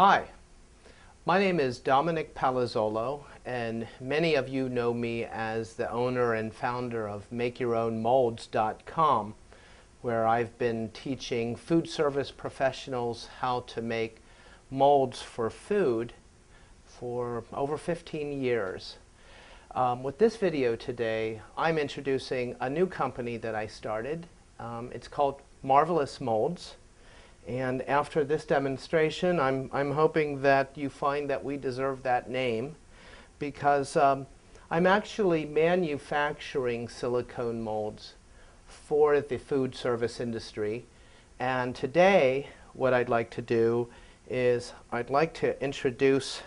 Hi, my name is Dominic Palazzolo, and many of you know me as the owner and founder of MakeYourOwnMolds.com, where I've been teaching food service professionals how to make molds for food for over 15 years. With this video today, I'm introducing a new company that I started. It's called Marvelous Molds. And after this demonstration, I'm hoping that you find that we deserve that name, because I'm actually manufacturing silicone molds for the food service industry. And today, what I'd like to do is I'd like to introduce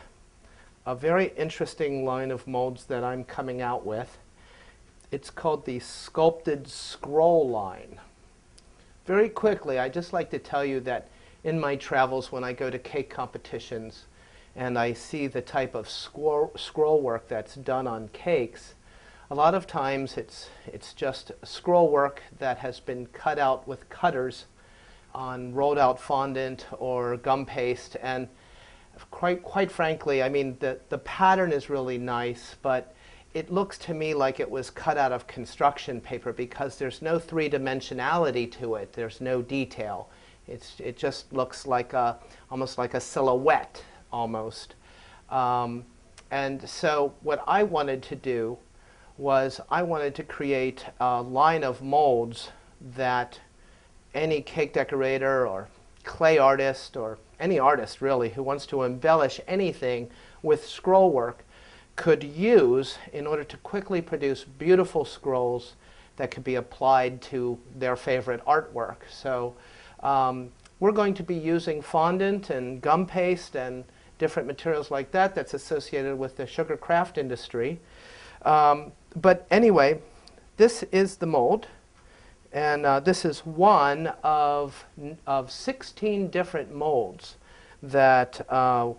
a very interesting line of molds that I'm coming out with. It's called the Sculpted Scroll line. Very quickly, I'd just like to tell you that in my travels, when I go to cake competitions and I see the type of scroll work that's done on cakes, a lot of times it's just scroll work that has been cut out with cutters on rolled out fondant or gum paste. And quite frankly, I mean, the pattern is really nice, but it looks to me like it was cut out of construction paper, because there's no three-dimensionality to it. There's no detail. It just looks like almost like a silhouette, almost. And so what I wanted to do was I wanted to create a line of molds that any cake decorator or clay artist, or any artist really who wants to embellish anything with scroll work, could use in order to quickly produce beautiful scrolls that could be applied to their favorite artwork. So we're going to be using fondant and gum paste and different materials like that that's associated with the sugar craft industry. But anyway, this is the mold, and this is one of 16 different molds that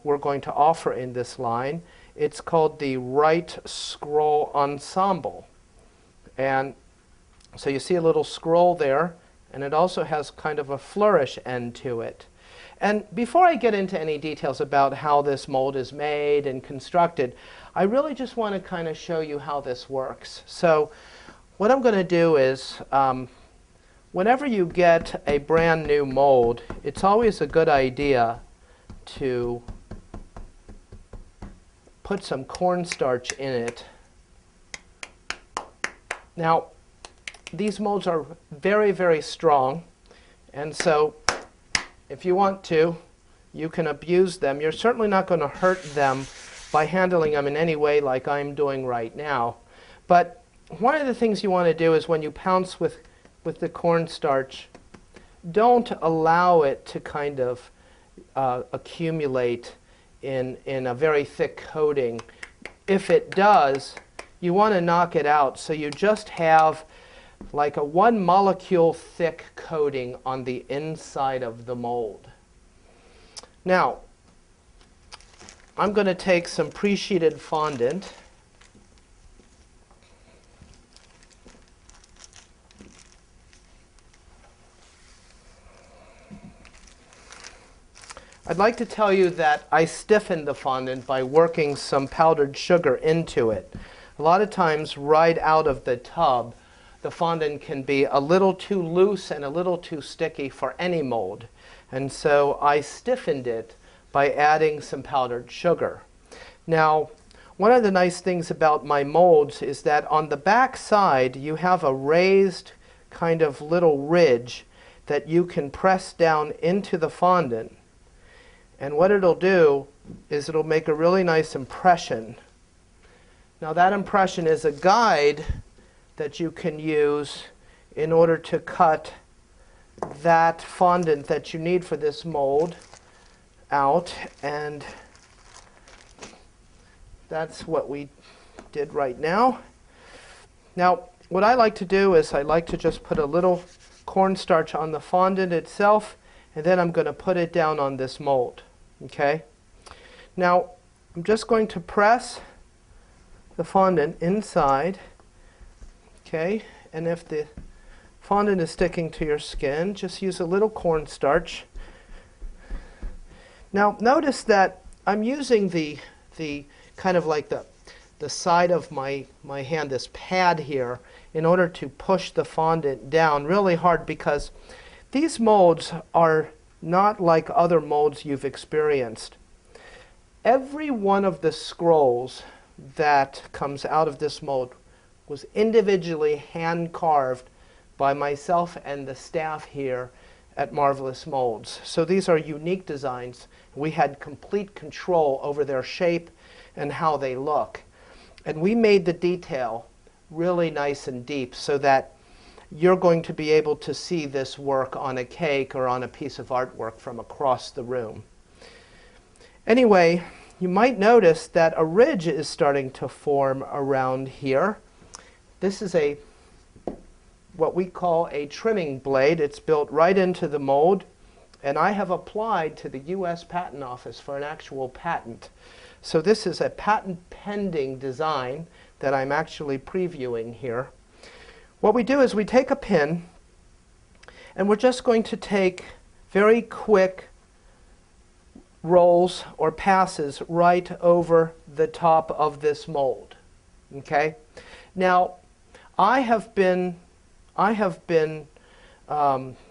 we're going to offer in this line. It's called the Right Scroll Ensemble. And so you see a little scroll there, and it also has kind of a flourish end to it. And before I get into any details about how this mold is made and constructed, I really just want to kind of show you how this works. So what I'm going to do is, whenever you get a brand new mold, it's always a good idea to put some cornstarch in it. Now, these molds are very, very strong, and so if you want to, you can abuse them. You're certainly not going to hurt them by handling them in any way like I'm doing right now. But one of the things you want to do is, when you pounce with the cornstarch, don't allow it to kind of accumulate in a very thick coating. If it does, you want to knock it out, so you just have like a 1 molecule thick coating on the inside of the mold. Now, I'm going to take some pre-sheeted fondant, I'd like to tell you that I stiffened the fondant by working some powdered sugar into it. A lot of times, right out of the tub, the fondant can be a little too loose and a little too sticky for any mold. And so I stiffened it by adding some powdered sugar. Now, one of the nice things about my molds is that on the back side, you have a raised kind of little ridge that you can press down into the fondant. And what it'll do is it'll make a really nice impression. Now, that impression is a guide that you can use in order to cut that fondant that you need for this mold out. And that's what we did right now. Now, what I like to do is I like to just put a little cornstarch on the fondant itself, and then I'm going to put it down on this mold. Okay? Now, I'm just going to press the fondant inside. Okay? And if the fondant is sticking to your skin, just use a little cornstarch. Now notice that I'm using the kind of like the side of my hand, this pad here, in order to push the fondant down really hard, because these molds are not like other molds you've experienced. Every one of the scrolls that comes out of this mold was individually hand carved by myself and the staff here at Marvelous Molds. So these are unique designs. We had complete control over their shape and how they look. And we made the detail really nice and deep so that you're going to be able to see this work on a cake or on a piece of artwork from across the room. Anyway, you might notice that a ridge is starting to form around here. This is what we call a trimming blade. It's built right into the mold, and I have applied to the US Patent Office for an actual patent. So this is a patent pending design that I'm actually previewing here. What we do is we take a pin, and we're just going to take very quick rolls or passes right over the top of this mold. Okay? Now, I have been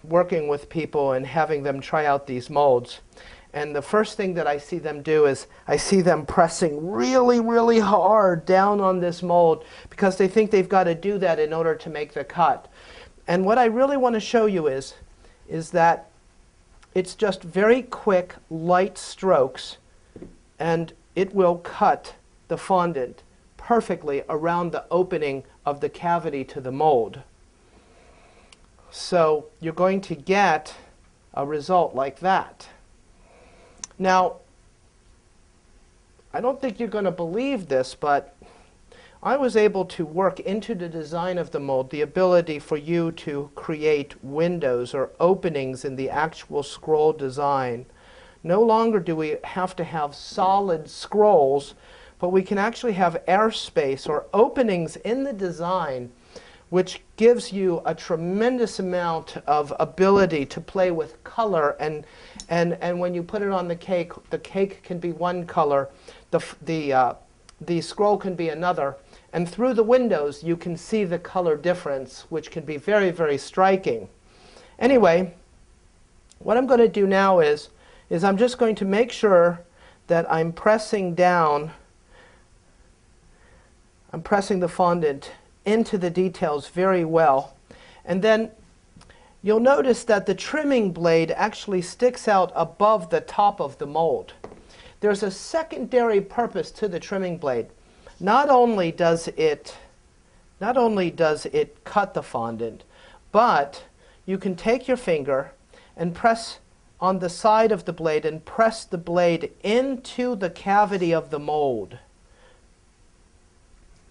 working with people and having them try out these molds. And the first thing that I see them do is I see them pressing really, really hard down on this mold because they think they've got to do that in order to make the cut. And what I really want to show you is that it's just very quick, light strokes, and it will cut the fondant perfectly around the opening of the cavity to the mold. So you're going to get a result like that. Now, I don't think you're going to believe this, but I was able to work into the design of the mold the ability for you to create windows or openings in the actual scroll design. No longer do we have to have solid scrolls, but we can actually have airspace or openings in the design, which gives you a tremendous amount of ability to play with color. And when you put it on the cake can be one color, the scroll can be another. And through the windows, you can see the color difference, which can be very, very striking. Anyway, what I'm going to do now is I'm just going to make sure that I'm pressing down. I'm pressing the fondant into the details very well. And then you'll notice that the trimming blade actually sticks out above the top of the mold. There's a secondary purpose to the trimming blade. Not only does it cut the fondant, but you can take your finger and press on the side of the blade and press the blade into the cavity of the mold.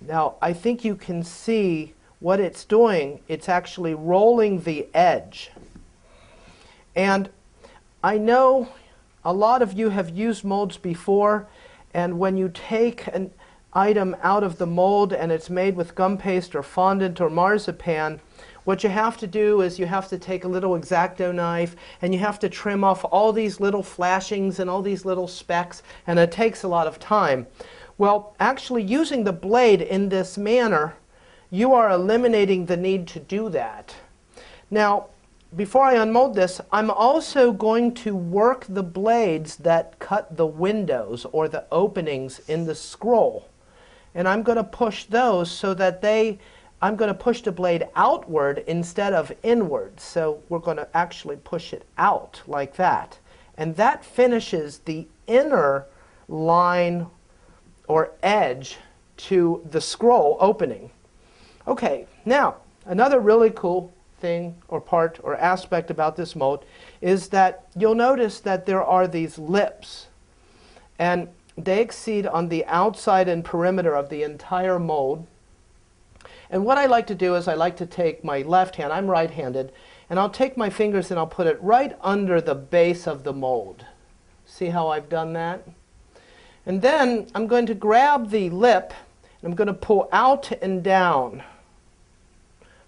Now, I think you can see what it's doing. It's actually rolling the edge. And I know a lot of you have used molds before, and when you take an item out of the mold and it's made with gum paste or fondant or marzipan, what you have to do is you have to take a little X-Acto knife and you have to trim off all these little flashings and all these little specks, and it takes a lot of time. Well, actually using the blade in this manner, you are eliminating the need to do that. Now, before I unmold this, I'm also going to work the blades that cut the windows or the openings in the scroll. And I'm going to push those so that I'm going to push the blade outward instead of inward. So we're going to actually push it out like that. And that finishes the inner line or edge to the scroll opening. Okay, now another really cool thing or part or aspect about this mold is that you'll notice that there are these lips, and they exceed on the outside and perimeter of the entire mold. And what I like to do is I like to take my left hand, I'm right-handed, and I'll take my fingers and I'll put it right under the base of the mold. See how I've done that? And then I'm going to grab the lip and I'm going to pull out and down.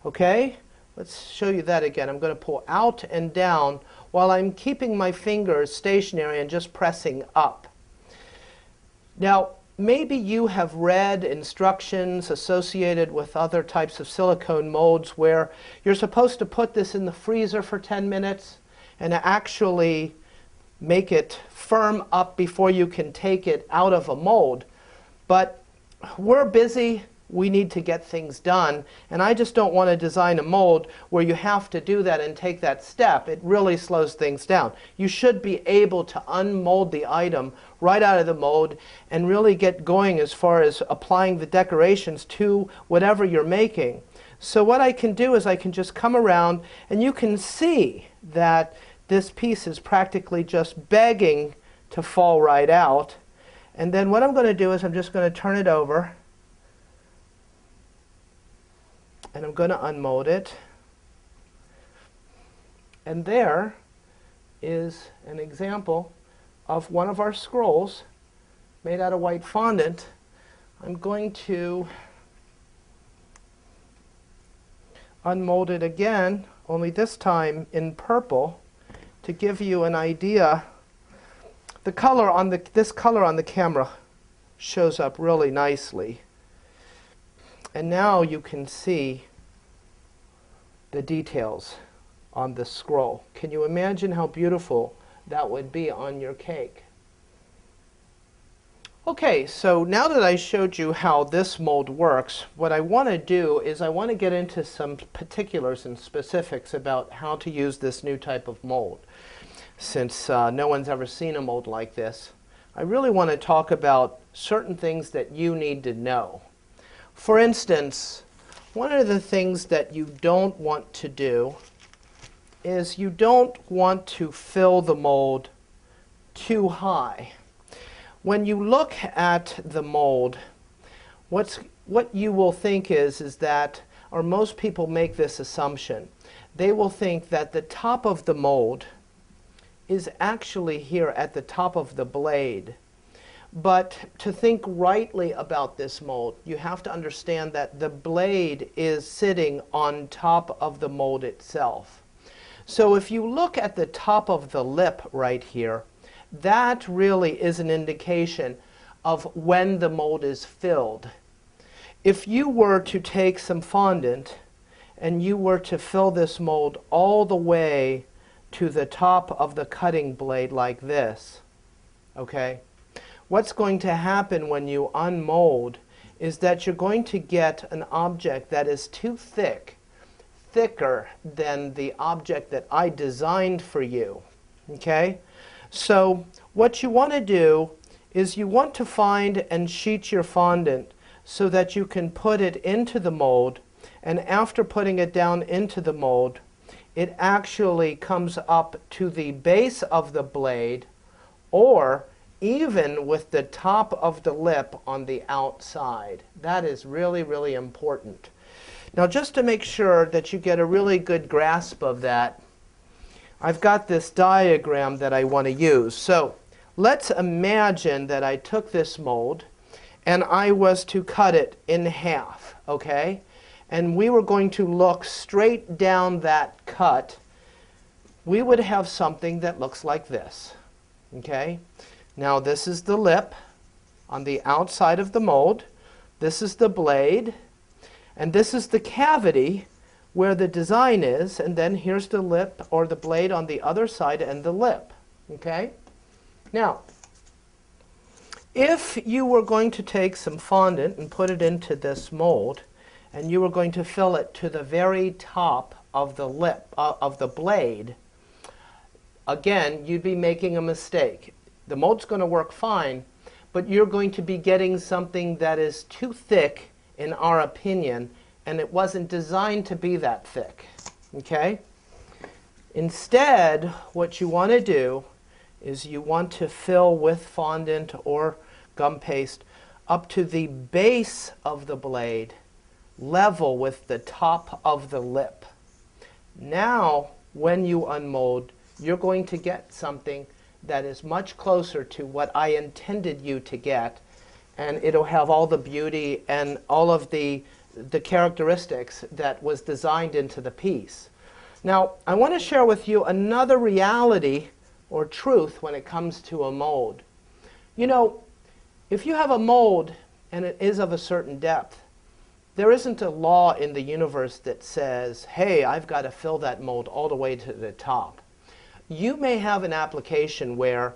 Okay? Let's show you that again. I'm going to pull out and down while I'm keeping my fingers stationary and just pressing up. Now, maybe you have read instructions associated with other types of silicone molds where you're supposed to put this in the freezer for 10 minutes and actually make it firm up before you can take it out of a mold. But we're busy. We need to get things done, and I just don't want to design a mold where you have to do that and take that step. It really slows things down. You should be able to unmold the item right out of the mold and really get going as far as applying the decorations to whatever you're making. So what I can do is I can just come around, and you can see that this piece is practically just begging to fall right out. And then what I'm going to do is I'm just going to turn it over, and I'm going to unmold it. And there is an example of one of our scrolls made out of white fondant. I'm going to unmold it again, only this time in purple, to give you an idea. The color on this color on the camera shows up really nicely. And now you can see the details on the scroll. Can you imagine how beautiful that would be on your cake? Okay, so now that I showed you how this mold works, what I want to do is I want to get into some particulars and specifics about how to use this new type of mold. Since no one's ever seen a mold like this, I really want to talk about certain things that you need to know. For instance, one of the things that you don't want to do is you don't want to fill the mold too high. When you look at the mold, what you will think is that, or most people make this assumption, they will think that the top of the mold is actually here at the top of the blade. But to think rightly about this mold, you have to understand that the blade is sitting on top of the mold itself. So if you look at the top of the lip right here, that really is an indication of when the mold is filled. If you were to take some fondant and you were to fill this mold all the way to the top of the cutting blade like this, okay? What's going to happen when you unmold is that you're going to get an object that is too thick, thicker than the object that I designed for you, okay? So what you want to do is you want to find and sheet your fondant so that you can put it into the mold, and after putting it down into the mold, it actually comes up to the base of the blade, or even with the top of the lip on the outside. That is really, really important. Now, just to make sure that you get a really good grasp of that, I've got this diagram that I want to use. So let's imagine that I took this mold and I was to cut it in half, okay? And we were going to look straight down that cut. We would have something that looks like this, okay? Now this is the lip on the outside of the mold. This is the blade. And this is the cavity where the design is. And then here's the lip or the blade on the other side and the lip. Okay? Now, if you were going to take some fondant and put it into this mold, and you were going to fill it to the very top of the lip, of the blade, again, you'd be making a mistake. The mold's going to work fine, but you're going to be getting something that is too thick, in our opinion, and it wasn't designed to be that thick. Okay? Instead, what you want to do is you want to fill with fondant or gum paste up to the base of the blade, level with the top of the lip. Now, when you unmold, you're going to get something that is much closer to what I intended you to get, and it'll have all the beauty and all of the characteristics that was designed into the piece. Now, I want to share with you another reality or truth when it comes to a mold. You know, if you have a mold and it is of a certain depth, there isn't a law in the universe that says, hey, I've got to fill that mold all the way to the top. You may have an application where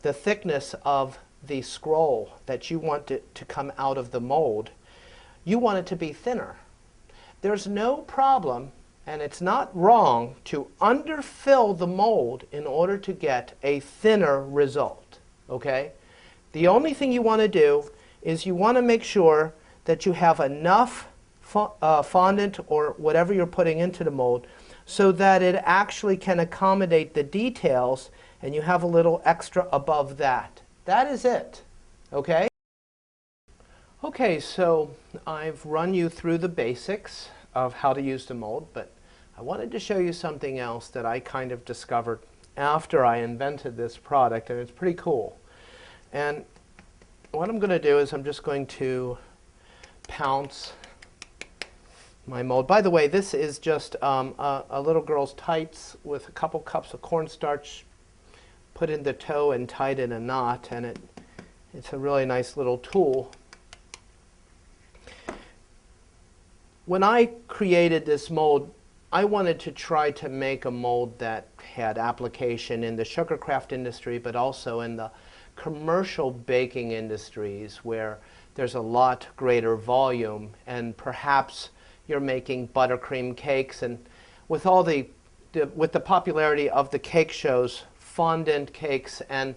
the thickness of the scroll that you want to come out of the mold, you want it to be thinner. There's no problem, and it's not wrong, to underfill the mold in order to get a thinner result. Okay? The only thing you want to do is you want to make sure that you have enough fondant or whatever you're putting into the mold so that it actually can accommodate the details, and you have a little extra above that. That is it. Okay? Okay, so I've run you through the basics of how to use the mold, but I wanted to show you something else that I kind of discovered after I invented this product, and it's pretty cool. And what I'm going to do is I'm just going to pounce my mold. By the way, this is just a little girl's tights with a couple cups of cornstarch put in the toe and tied in a knot, and it's a really nice little tool. When I created this mold, I wanted to try to make a mold that had application in the sugarcraft industry, but also in the commercial baking industries where there's a lot greater volume, and perhaps you're making buttercream cakes, and with all with the popularity of the cake shows, fondant cakes and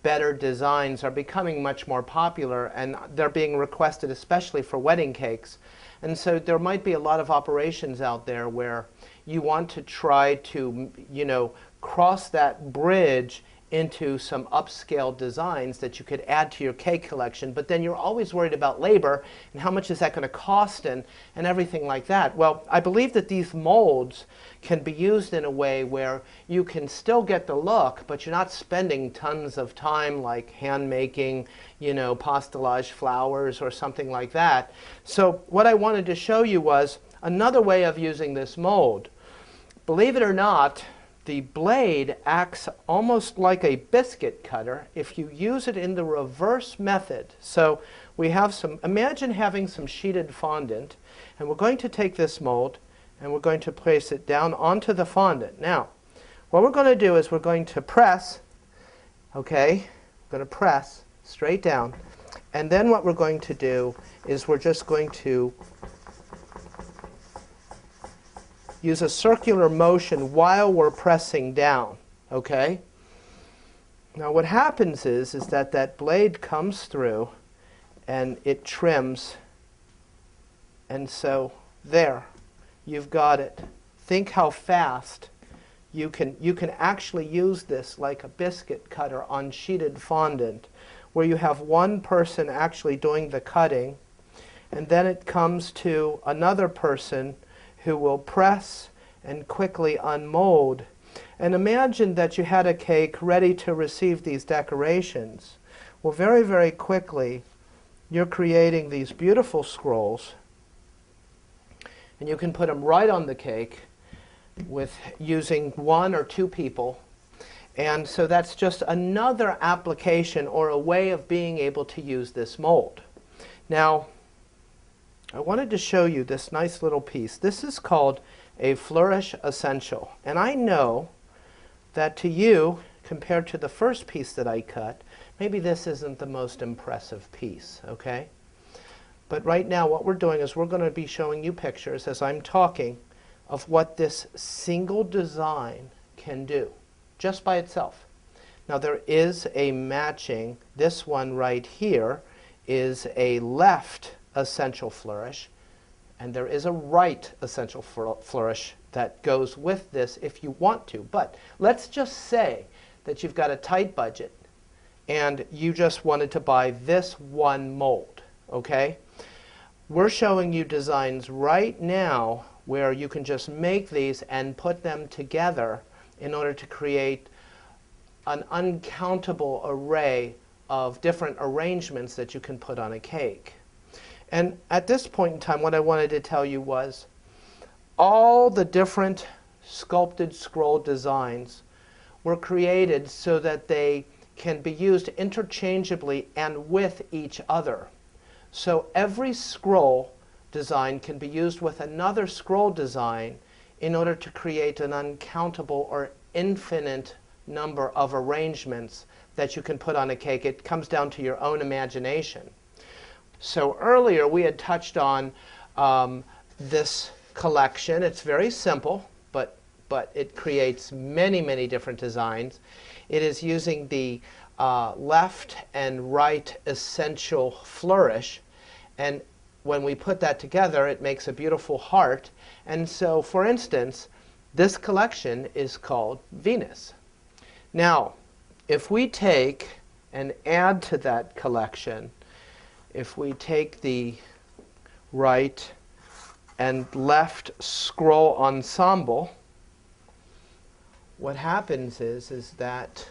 better designs are becoming much more popular, and they're being requested especially for wedding cakes. And so there might be a lot of operations out there where you want to try to, you know, cross that bridge into some upscale designs that you could add to your cake collection, but then you're always worried about labor and how much is that going to cost and everything like that. Well, I believe that these molds can be used in a way where you can still get the look, but you're not spending tons of time like hand making, you know, pastelage flowers or something like that. So what I wanted to show you was another way of using this mold. Believe it or not, the blade acts almost like a biscuit cutter if you use it in the reverse method. So we have some, imagine having some sheeted fondant, and we're going to take this mold and we're going to place it down onto the fondant. Now, what we're going to do is we're going to press, okay, we're going to press straight down, and then what we're going to do is we're just going to use a circular motion while we're pressing down, okay? Now what happens is that that blade comes through and it trims, and so there, you've got it. Think how fast you can actually use this like a biscuit cutter on sheeted fondant, where you have one person actually doing the cutting, and then it comes to another person who will press and quickly unmold. And imagine that you had a cake ready to receive these decorations. Well, very, very quickly, you're creating these beautiful scrolls, and you can put them right on the cake with using one or two people. And so that's just another application or a way of being able to use this mold. Now, I wanted to show you this nice little piece. This is called a Flourish Essential. And I know that to you, compared to the first piece that I cut, maybe this isn't the most impressive piece, okay? But right now what we're doing is we're going to be showing you pictures as I'm talking of what this single design can do, just by itself. Now there is a matching, this one right here is a left essential flourish, and there is a right essential flourish that goes with this if you want to. But let's just say that you've got a tight budget and you just wanted to buy this one mold, okay? We're showing you designs right now where you can just make these and put them together in order to create an uncountable array of different arrangements that you can put on a cake. And at this point in time, what I wanted to tell you was all the different sculpted scroll designs were created so that they can be used interchangeably and with each other. So every scroll design can be used with another scroll design in order to create an uncountable or infinite number of arrangements that you can put on a cake. It comes down to your own imagination. So earlier we had touched on this collection. It's very simple, but it creates many, many different designs. It is using the left and right essential flourish, and when we put that together, it makes a beautiful heart. And so, for instance, this collection is called Venus. Now, if we take and add to that collection, if we take the right and left scroll ensemble, what happens is that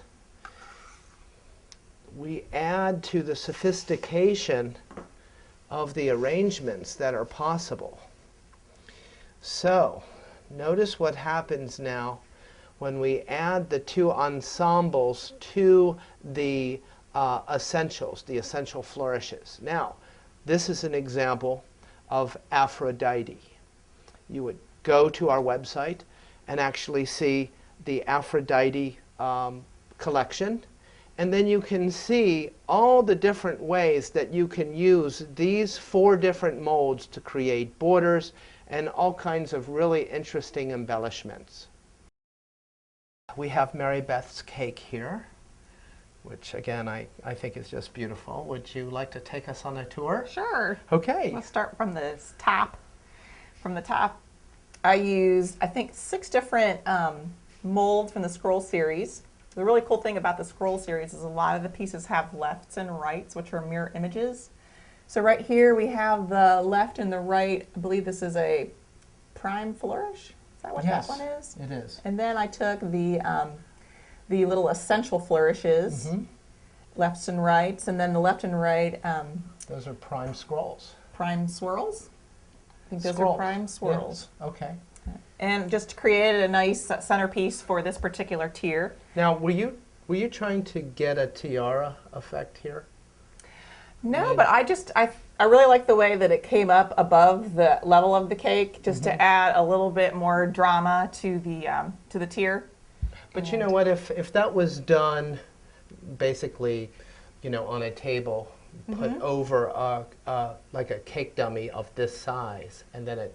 we add to the sophistication of the arrangements that are possible. So, notice what happens now when we add the two ensembles to the essentials, the essential flourishes. Now, this is an example of Aphrodite. You would go to our website and actually see the Aphrodite collection, and then you can see all the different ways that you can use these 4 different molds to create borders and all kinds of really interesting embellishments. We have Mary Beth's cake here, which again I think is just beautiful. Would you like to take us on a tour? Sure. Okay. Let's start from the top. From the top, I used, I think, 6 different molds from the scroll series. The really cool thing about the scroll series is a lot of the pieces have lefts and rights, which are mirror images. So right here we have the left and the right. I believe this is a prime flourish. Is that what that one is? It is. And then I took the little essential flourishes, lefts and rights, and then the left and right. Those are prime scrolls. Prime swirls. I think those Scrolls. are prime swirls. Yes. Okay. And just created a nice centerpiece for this particular tier. Now, were you trying to get a tiara effect here? No, but I really like the way that it came up above the level of the cake, just to add a little bit more drama to the tier. But you know what? If that was done, basically, on a table, put over like a cake dummy of this size, and then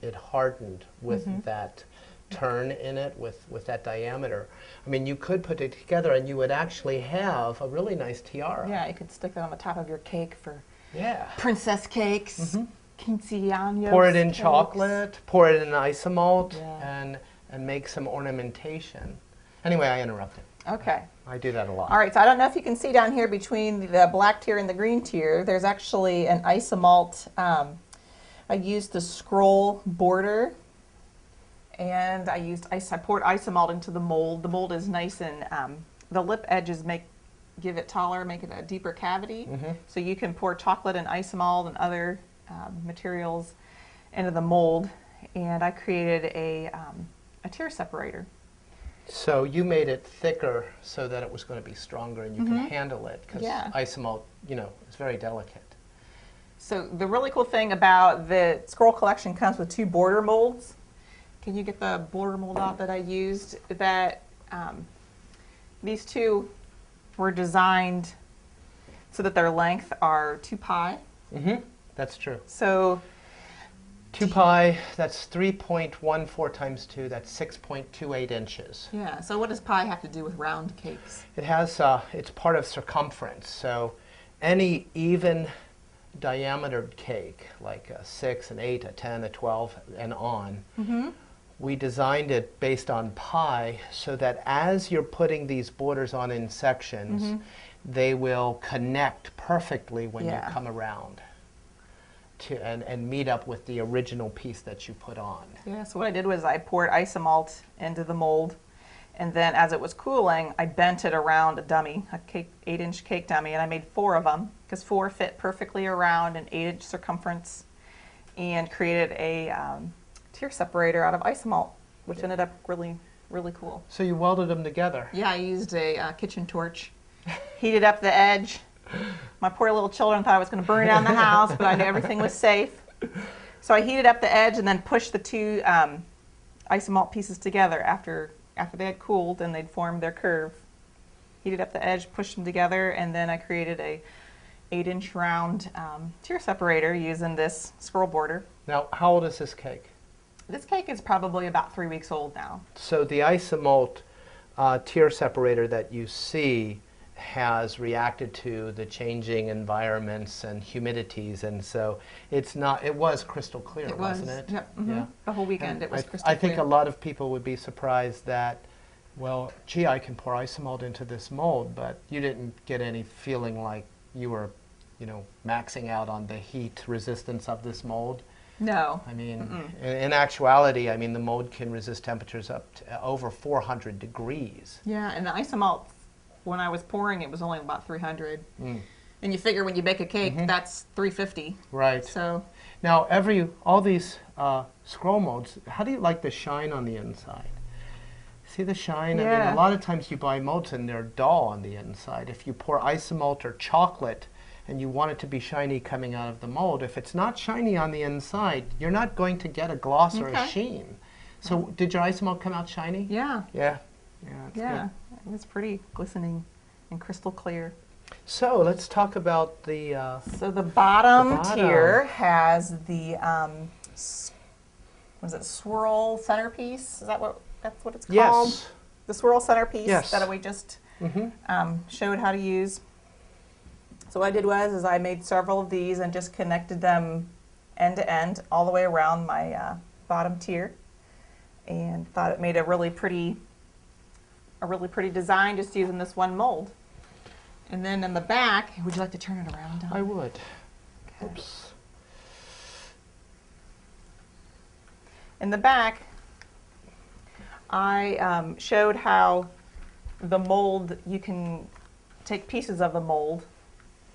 it hardened with that turn in it, with that diameter. I mean, you could put it together and you would actually have a really nice tiara. Yeah, you could stick it on the top of your cake for Yeah. princess cakes, quinceañeras. Pour it in cakes. chocolate, pour it in isomalt, Yeah. and make some ornamentation. Anyway, I interrupted. Okay. I do that a lot. All right, so I don't know if you can see down here between the black tier and the green tier, there's actually an isomalt. I used the scroll border, and I poured isomalt into the mold. The mold is nice, and the lip edges give it taller, make it a deeper cavity. So you can pour chocolate and isomalt and other materials into the mold, and I created a tier separator. So you made it thicker so that it was going to be stronger and you can handle it, because isomalt, is very delicate. So the really cool thing about the scroll collection comes with 2 border molds. Can you get the border mold out that I used? That these 2 were designed so that their length are 2 pi. That's true. So 2 pi, that's 3.14 times 2, that's 6.28 inches. yeah, so what does pi have to do with round cakes? It has, it's part of circumference, so any even diametered cake, like a 6, an 8, a 10, a 12, and on, we designed it based on pi so that as you're putting these borders on in sections, they will connect perfectly when you come around and meet up with the original piece that you put on. Yeah, so what I did was I poured isomalt into the mold, and then as it was cooling, I bent it around a dummy, a 8-inch cake dummy, and I made 4 of them, because 4 fit perfectly around an 8-inch circumference, and created a tier separator out of isomalt. which ended up really, really cool. So you welded them together. Yeah, I used a kitchen torch, heated up the edge. My poor little children thought I was going to burn down the house, but I knew everything was safe. So I heated up the edge and then pushed the two isomalt pieces together after they had cooled and they'd formed their curve. Heated up the edge, pushed them together, and then I created a 8-inch round tier separator using this scroll border. Now, how old is this cake? This cake is probably about 3 weeks old now. So the isomalt tier separator that you see has reacted to the changing environments and humidities, and so it was crystal clear, wasn't it? Yep. Mm-hmm. Yeah. The whole weekend it was crystal I clear. think a lot of people would be surprised that, well, gee, I can pour isomalt into this mold, but you didn't get any feeling like you were, maxing out on the heat resistance of this mold. No. I mean, in actuality, I mean, the mold can resist temperatures up to over 400 degrees. Yeah, and the isomalt, when I was pouring, it was only about 300. And you figure when you bake a cake, that's 350. Right. So now, all these scroll molds, how do you like the shine on the inside? See the shine? Yeah. I mean, a lot of times you buy molds and they're dull on the inside. If you pour isomalt or chocolate and you want it to be shiny coming out of the mold, if it's not shiny on the inside, you're not going to get a gloss or a sheen. So did your isomalt come out shiny? yeah. Yeah. Yeah. That's Yeah. good. It was pretty glistening and crystal clear. So let's talk about the. So the bottom bottom. tier has the what is it, swirl centerpiece? Is that's what it's called? Yes. The swirl centerpiece Yes. that we just showed how to use. So what I did was I made several of these and just connected them end to end all the way around my bottom tier, and thought it made a really pretty design just using this one mold. And then in the back, would you like to turn it around, Don? I would. Okay. Oops. In the back, I showed how the mold, you can take pieces of the mold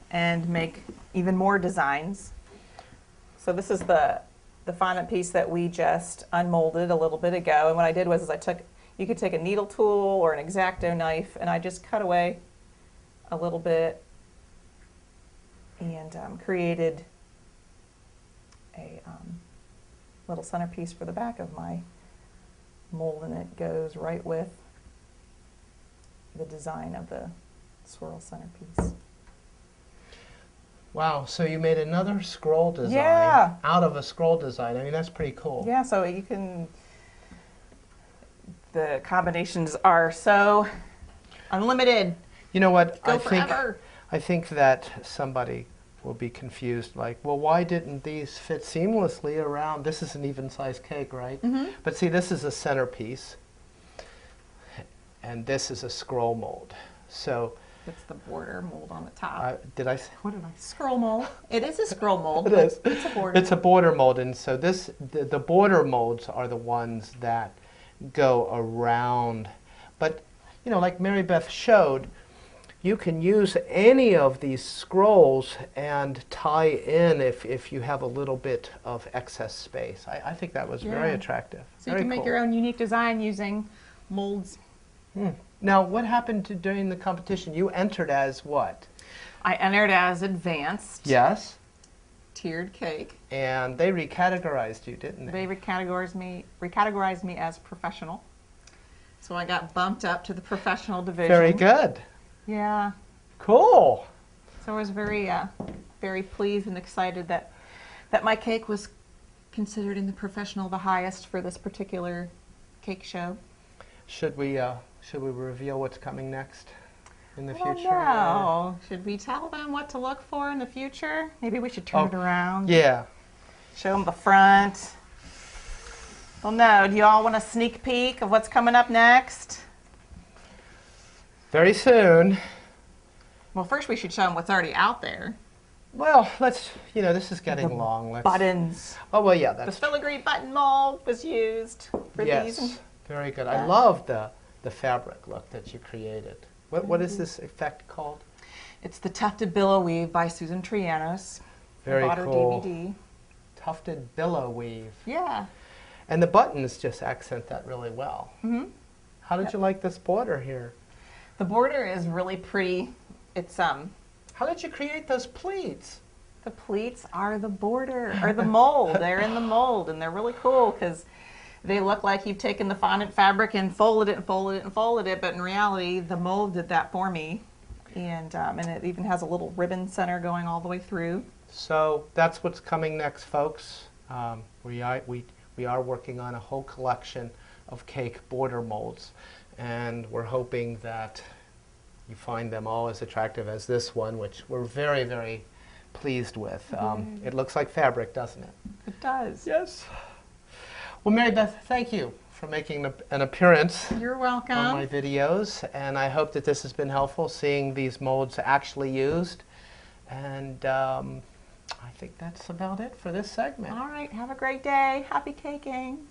and make even more designs. So this is the fondant piece that we just unmolded a little bit ago. And what I did was you could take a needle tool or an X-Acto knife, and I just cut away a little bit and created a little centerpiece for the back of my mold, and it goes right with the design of the swirl centerpiece. Wow, so you made another scroll design out of a scroll design. I mean, that's pretty cool. Yeah, so the combinations are so unlimited. You know what? Go forever. I think that somebody will be confused, like, well, why didn't these fit seamlessly around? This is an even-sized cake, right? But see, this is a centerpiece, and this is a scroll mold. So it's the border mold on the top. what did I say? Scroll mold. It is a scroll mold. It is. It's a border. It's a border mold, and so the border molds are the ones that go around. But, like Mary Beth showed, you can use any of these scrolls and tie in if you have a little bit of excess space. I think that was very attractive. So you can make your own unique design using molds. Now, what happened during the competition? You entered as what? I entered as advanced. Yes. Tiered cake. And they recategorized you, didn't they? They recategorized me as professional. So I got bumped up to the professional division. Very good. Yeah. Cool. So I was very, very pleased and excited that my cake was considered in the professional the highest for this particular cake show. Should we reveal what's coming next in the future? No. Should we tell them what to look for in the future? Maybe we should turn it around. Yeah. Show them the front. Well, no. Do you all want a sneak peek of what's coming up next? Very soon. Well, first we should show them what's already out there. Well, this is getting long. Buttons. Oh, well, yeah, that's the filigree button mold was used for these. Yes, very good. I love the fabric look that you created. What is this effect called? It's the Tufted Billow Weave by Susan Trianos. Very I bought her cool. DVD. Tufted billow weave. Yeah. And the buttons just accent that really well. Mm-hmm. How did you like this border here? The border is really pretty. It's How did you create those pleats? the pleats are the border, or the mold. They're in the mold, and they're really cool because they look like you've taken the fondant fabric and folded it and folded it and folded it, but in reality, the mold did that for me. And it even has a little ribbon center going all the way through. So that's what's coming next, folks. We are working on a whole collection of cake border molds, and we're hoping that you find them all as attractive as this one, which we're very, very pleased with. It looks like fabric, doesn't it? It does. Yes. Well, Mary Beth, thank you for making an appearance You're welcome. on my videos, and I hope that this has been helpful, seeing these molds actually used. And I think that's about it for this segment. All right. Have a great day. Happy caking.